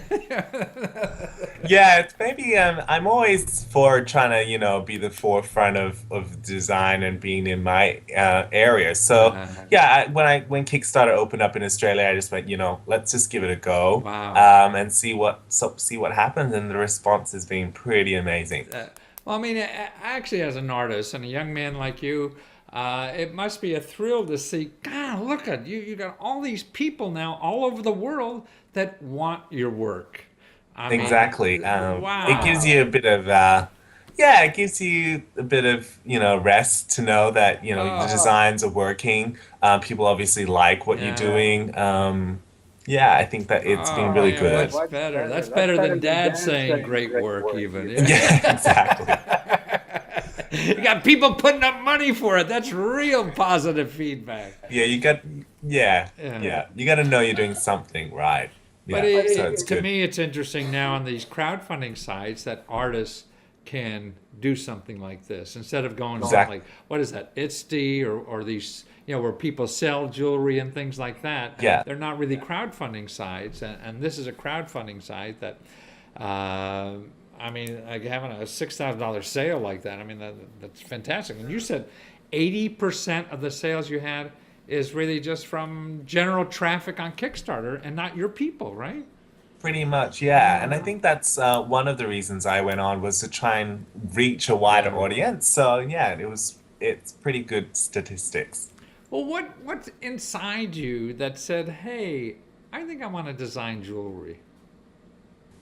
Yeah, it's maybe I'm always for trying to be the forefront of design and being in my area. So yeah, when Kickstarter opened up in Australia, I just went, let's just give it a go. Wow. And see what happens, and the response has been pretty amazing. Well, I mean, actually, as an artist and a young man like you, it must be a thrill to see, God, look at you. You got all these people now all over the world that want your work. I mean, Exactly. wow. It gives you a bit of rest to know that the designs are working. People obviously like what you're doing. I think that it's been really good. That's better. That's better than Dad saying great work, even. Yeah, exactly. You got people putting up money for it. That's real positive feedback. Yeah, you got to know you're doing something right. But Yeah, so it's to good. me, it's interesting now on these crowdfunding sites that artists can do something like this instead of going Exactly. like, what is that, Etsy or these, where people sell jewelry and things like that. Yeah. They're not really crowdfunding sites, and this is a crowdfunding site that, I mean, like having a $6,000 sale like that, I mean, that's fantastic. And you said 80% of the sales you had is really just from general traffic on Kickstarter and not your people, right? Pretty much, yeah. And I think that's one of the reasons I went on, was to try and reach a wider audience. So yeah, it's pretty good statistics. Well, what's inside you that said, hey, I think I want to design jewelry?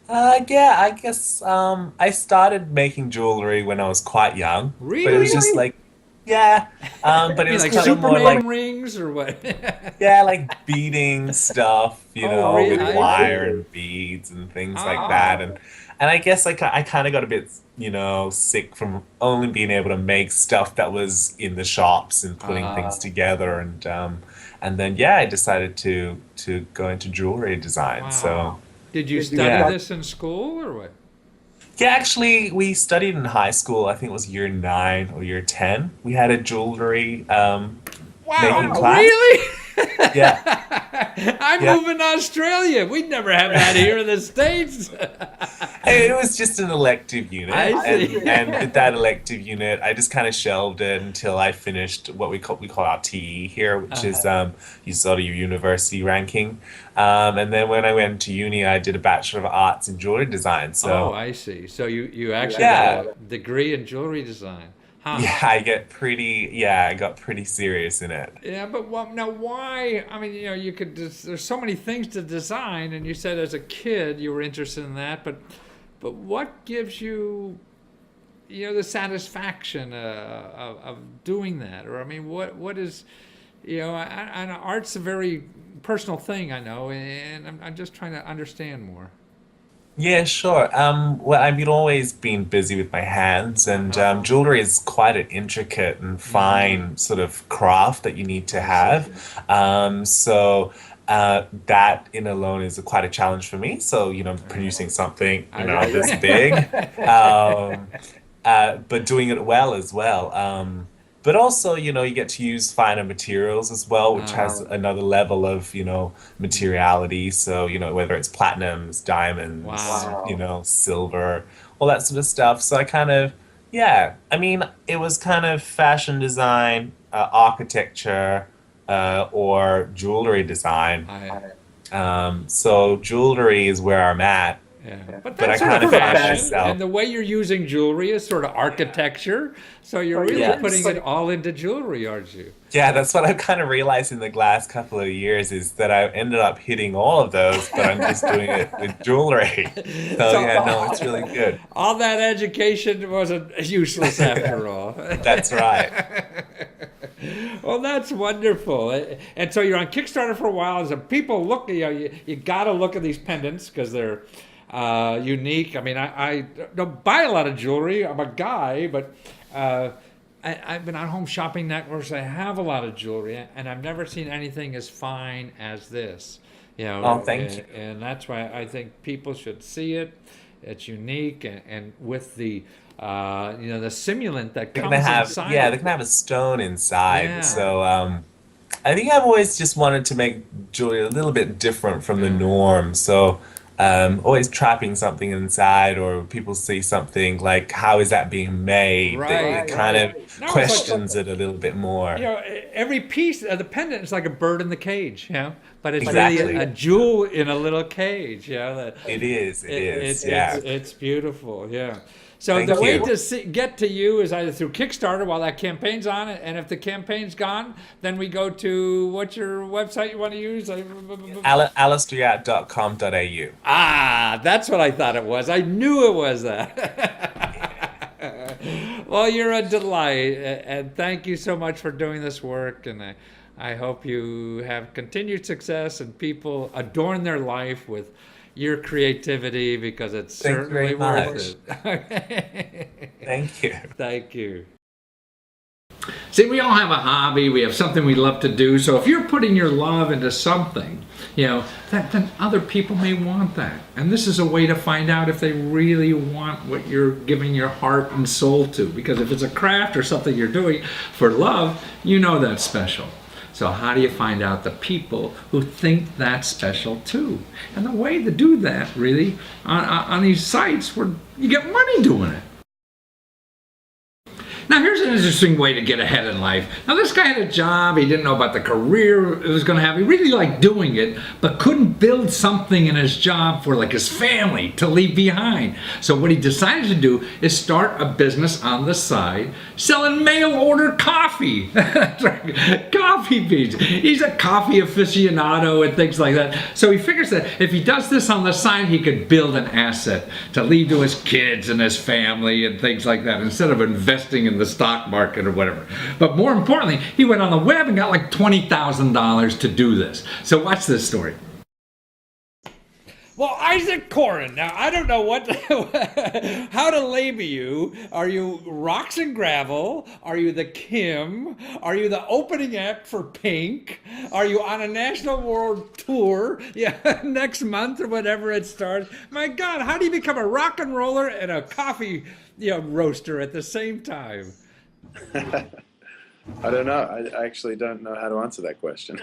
Yeah, I guess I started making jewelry when I was quite young. But it was just Really? like, yeah. But it was Like kind of more Superman like, rings or what? yeah, like beading stuff, really? with wire and beads and things like that. And I guess I kind of got a bit, sick from only being able to make stuff that was in the shops and putting things together. And then, yeah, I decided to go into jewelry design. Wow. So, Did you study Yeah. this in school or what? yeah, actually, we studied in high school. I think it was year 9 or year 10. We had a jewelry making class. Really? Yeah. I'm Yeah. moving to Australia. We'd never have that here in the States. It was just an elective unit, I see. and with that elective unit, I just kind of shelved it until I finished what we call our TE here, which is you sort of your university ranking. And then when I went to uni, I did a Bachelor of Arts in Jewelry Design. Oh, So I see. So you actually Yeah. got a degree in jewelry design. Huh. yeah, I got pretty serious in it. Yeah, but now why? I mean, you could. There's so many things to design, and you said as a kid you were interested in that. But what gives you, the satisfaction of doing that? Or I mean, what is, and art's a very personal thing, I know, and I'm just trying to understand more. Yeah, sure. Well, I've always been busy with my hands, and jewelry is quite an intricate and fine sort of craft that you need to have. That in alone is quite a challenge for me. So, producing something, this big, um, but doing it well as well. But also, you get to use finer materials as well, which has another level of, materiality. So, whether it's platinums, diamonds, silver, all that sort of stuff. So I kind of, yeah, I mean, it was kind of fashion design, architecture, or jewelry design. So jewelry is where I'm at. Yeah, but But I that's sort kind of of found fashion, myself. and the way you're using jewelry is sort of architecture. So you're really Yeah. putting it all into jewelry, aren't you? Yeah, that's what I've kind of realized in the last couple of years is that I ended up hitting all of those, but I'm just doing it with jewelry. So yeah, no, it's really good. All that education wasn't useless after all. That's right. Well, that's wonderful. And so you're on Kickstarter for a while. As people look, you got to look at these pendants because they're unique. I mean, I don't buy a lot of jewelry. I'm a guy, but I've been on Home Shopping Networks. I have a lot of jewelry, and I've never seen anything as fine as this. Oh, thank you. And that's why I think people should see it. It's unique, and with the the simulant that They're comes gonna have, inside. yeah, they're gonna have a stone inside. Yeah. So I think I've always just wanted to make jewelry a little bit different from the norm. So always trapping something inside, or people see something like, how is that being made? Right, It kind right. of No, it's questions it a little bit more. Every piece of the pendant is like a bird in the cage, but it's Exactly. really a jewel in a little cage, that It is, it's, it's beautiful, yeah. So Thank the way you. to get to you is either through Kickstarter while that campaign's on it, and if the campaign's gone, then we go to, what's your website you want to use? alistair.com.au. Ah, that's what I thought it was. I knew it was that. Well, you're a delight, and thank you so much for doing this work, and I hope you have continued success and people adorn their life with your creativity because it's Thank you certainly very worth it. Thank you. Thank you. See, we all have a hobby. We have something we love to do. So if you're putting your love into something, then other people may want that. And this is a way to find out if they really want what you're giving your heart and soul to. Because if it's a craft or something you're doing for love, that's special. So how do you find out the people who think that's special too? And the way to do that, really, on these sites where you get money doing it. Now here's an interesting way to get ahead in life. Now this guy had a job, he didn't know about the career it was going to have. He really liked doing it, but couldn't build something in his job for like his family to leave behind. So what he decided to do is start a business on the side selling mail order coffee. Coffee beans. He's a coffee aficionado and things like that. So he figures that if he does this on the side, he could build an asset to leave to his kids and his family and things like that instead of investing in the stock market or whatever. But more importantly, he went on the web and got like $20,000 to do this. So watch this story. Well, Isaac Corin, now I don't know how to label you. Are you Rocks and Gravel? Are you the Kim? Are you the opening act for Pink? Are you on a national world tour next month or whatever it starts? My God, how do you become a rock and roller and a coffee roaster at the same time? I don't know. I actually don't know how to answer that question.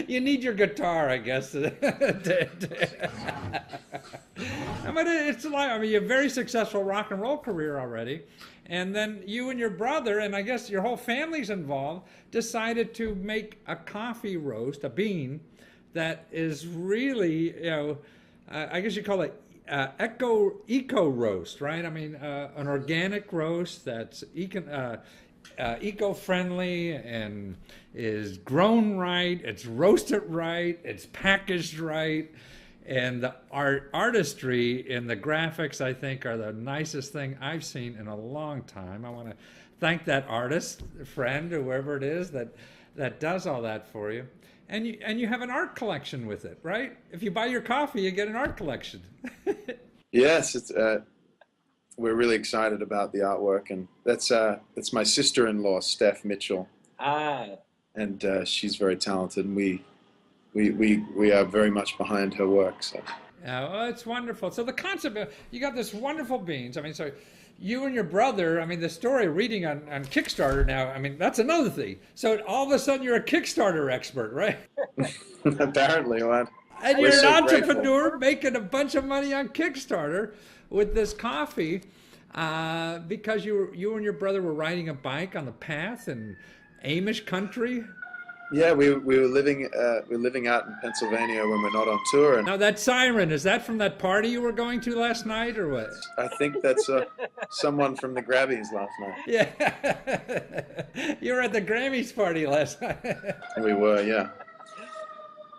You need your guitar, I guess. I mean, it's like, you have a very successful rock and roll career already. And then you and your brother, and I guess your whole family's involved, decided to make a coffee roast, a bean, that is really, I guess you call it eco roast, right? I mean, an organic roast that's eco-friendly and is grown right, it's roasted right, it's packaged right, and the artistry in the graphics, I think, are the nicest thing I've seen in a long time. I want to thank that artist friend, whoever it is, that does all that for you. and you have an art collection with it, right? If you buy your coffee, you get an art collection. Yes, we're really excited about the artwork, and that's my sister-in-law, Steph Mitchell, and she's very talented, and we are very much behind her work. So. Yeah, well, it's wonderful. So the concept of, you got this wonderful beans. I mean, so you and your brother, I mean, the story reading on Kickstarter now, I mean, that's another thing. So all of a sudden you're a Kickstarter expert, right? Apparently, well, And we're you're so an grateful. entrepreneur making a bunch of money on Kickstarter with this coffee because you and your brother were riding a bike on the path in Amish country. Yeah, we were living out in Pennsylvania when we're not on tour, and Now that siren, is that from that party you were going to last night or what? I think that's someone from the Grabbies last night. Yeah. You were at the Grammys party last night. We were, yeah.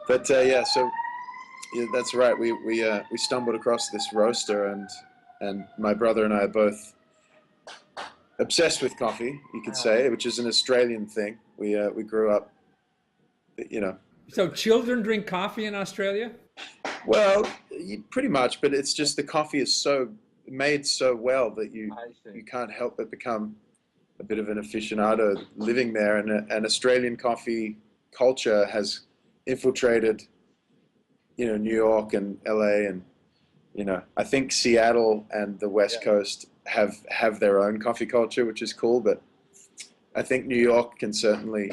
But yeah, so yeah, that's right. We stumbled across this roaster, and my brother and I are both obsessed with coffee, you could say, which is an Australian thing. We grew up, you know. So children drink coffee in Australia? Well, pretty much, but it's just the coffee is so made so well that you can't help but become a bit of an aficionado living there. And Australian coffee culture has infiltrated, you know, New York and LA, and you know, I think Seattle and the West Coast have their own coffee culture, which is cool. But I think New York can certainly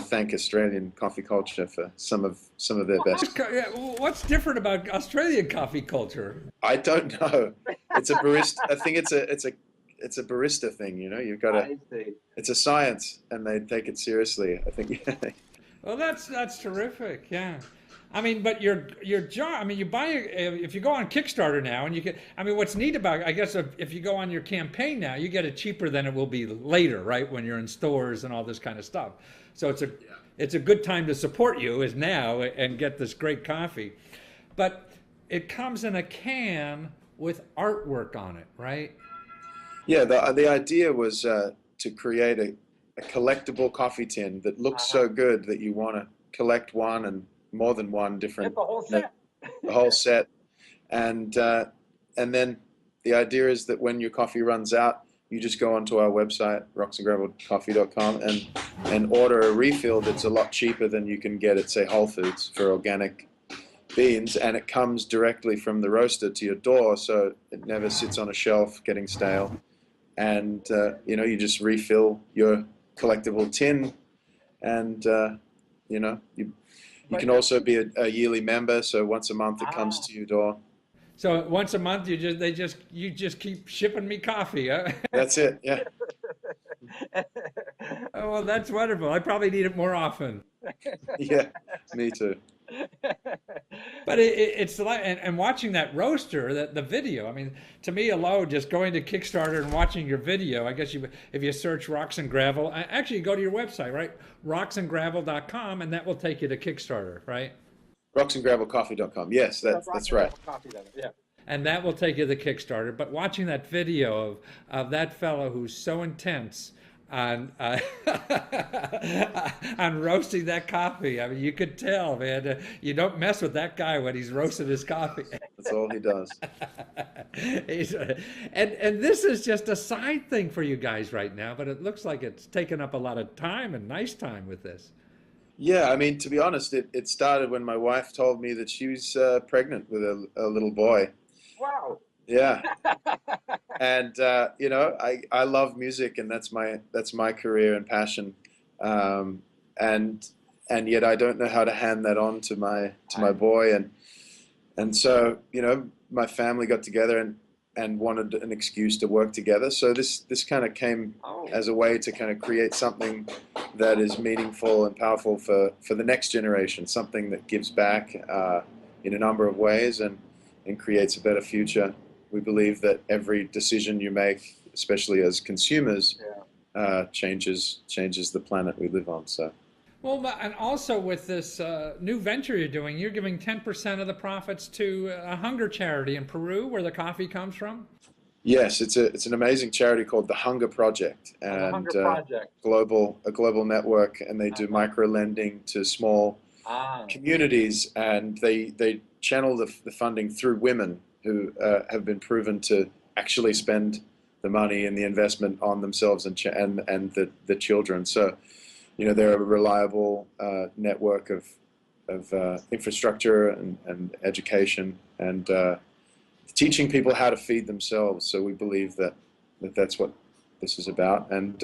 thank Australian coffee culture for some of their best. What's different about Australian coffee culture? I don't know. It's a barista. I think it's a barista thing. You know, you've got to. It's a science, and they take it seriously. I think. Well, that's terrific. Yeah. I mean, but your job. I mean, you buy if you go on Kickstarter now, and you get. I mean, what's neat about, I guess, if you go on your campaign now, you get it cheaper than it will be later, right? When you're in stores and all this kind of stuff. So it's a good time to support you is now and get this great coffee, but it comes in a can with artwork on it, right? Yeah. The idea was to create a collectible coffee tin that looks so good that you want to collect one and more than one different. The whole set. The whole set, and then the idea is that when your coffee runs out, you just go onto our website, rocksandgravelcoffee.com, and order a refill that's a lot cheaper than you can get at, say, Whole Foods for organic beans, and it comes directly from the roaster to your door, so it never sits on a shelf getting stale. And you know, you just refill your collectible tin, and you know, you can also be a yearly member, so once a month it comes to your door. So once a month, you just keep shipping me coffee, huh? That's it. Yeah. Oh, well, that's wonderful. I probably need it more often. Yeah, me too. But it's like, and watching that roaster, the video. I mean, to me alone, just going to Kickstarter and watching your video. I guess if you search Rocks and Gravel, actually you go to your website, right? rocksandgravel.com, and that will take you to Kickstarter, right? rocksandgravelcoffee.com. Yes, that's right. Yeah. And that will take you to Kickstarter. But watching that video of that fellow who's so intense on on roasting that coffee, I mean, you could tell, man. You don't mess with that guy when he's roasting his coffee. That's all he does. And this is just a side thing for you guys right now, but it looks like it's taken up a lot of time and nice time with this. Yeah, I mean, to be honest, it started when my wife told me that she was pregnant with a little boy. Wow. Yeah. And you know, I love music, and that's my career and passion. And yet I don't know how to hand that on to my boy, and so, you know, my family got together and wanted an excuse to work together. So this kind of came as a way to kind of create something that is meaningful and powerful for the next generation, something that gives back in a number of ways and creates a better future. We believe that every decision you make, especially as consumers, changes the planet we live on. So. Well, and also with this new venture you're doing, you're giving 10% of the profits to a hunger charity in Peru, where the coffee comes from. Yes, it's an amazing charity called the Hunger Project, and the Hunger Project. A global network, and they do micro lending to small communities, and they channel the funding through women who have been proven to actually spend the money and the investment on themselves and the children. So, you know, they're a reliable network of infrastructure and education and teaching people how to feed themselves. So we believe that's what this is about, and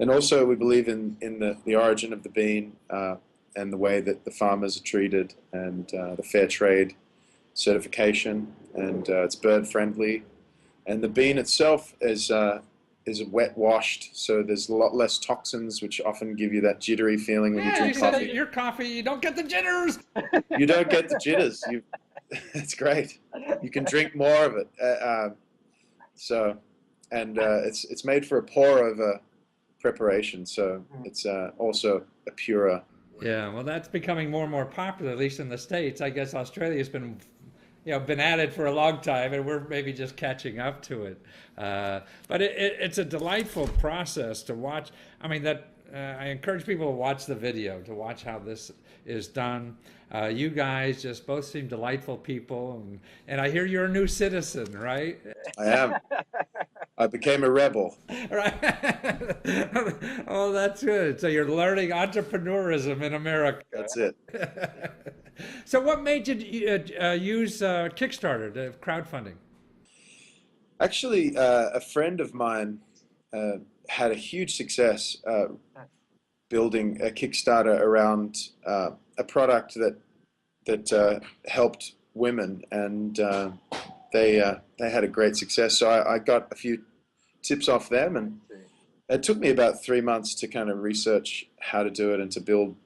also we believe in the origin of the bean and the way that the farmers are treated, and the fair trade certification, and it's bird friendly, and the bean itself is wet washed, so there's a lot less toxins, which often give you that jittery feeling when you drink coffee. Your coffee, you don't get the jitters. You don't get the jitters. It's great. You can drink more of it. It's made for a pour-over preparation, so it's also a purer. Yeah, well, that's becoming more and more popular, at least in the States. I guess Australia's been at it for a long time, and we're maybe just catching up to it. But it's a delightful process to watch. I mean, I encourage people to watch the video, to watch how this is done. You guys just both seem delightful people, and I hear you're a new citizen, right? I am. I became a rebel. Right. Oh, that's good. So you're learning entrepreneurism in America. That's it. So what made you use Kickstarter, the crowdfunding? Actually, a friend of mine had a huge success building a Kickstarter around a product that helped women, and they had a great success. So I got a few tips off them, and it took me about 3 months to kind of research how to do it and to build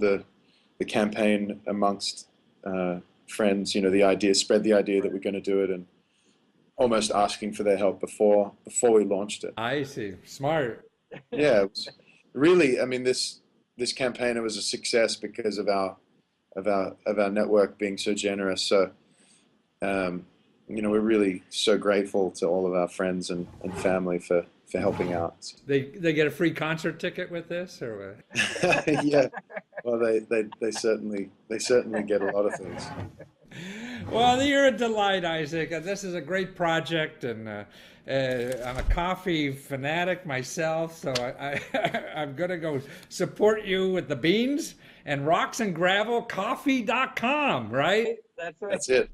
the campaign amongst friends. You know, spread the idea that we're going to do it, and almost asking for their help before we launched it. I see. Smart. Yeah, it was really. I mean, this campaign, it was a success because of our network being so generous. So, you know, we're really so grateful to all of our friends and family for helping out. They get a free concert ticket with this, or what? Yeah. Well, they certainly get a lot of things. Well, you're a delight, Isaac. This is a great project, and I'm a coffee fanatic myself, so I'm going to go support you with the beans and rocksandgravelcoffee.com, right? That's it.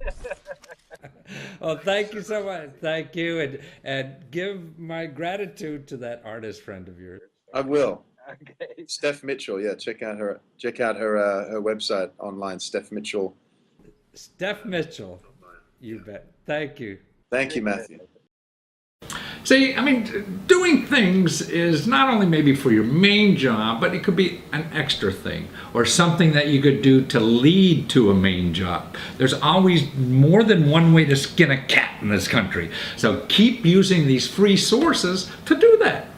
Well, thank you so much. Thank you, and give my gratitude to that artist friend of yours. I will. Okay. Steph Mitchell. Yeah, check out her website online. Steph Mitchell. Steph Mitchell. You bet. Thank you. Thank you, Matthew. See, I mean, doing things is not only maybe for your main job, but it could be an extra thing or something that you could do to lead to a main job. There's always more than one way to skin a cat in this country. So keep using these free sources to do that.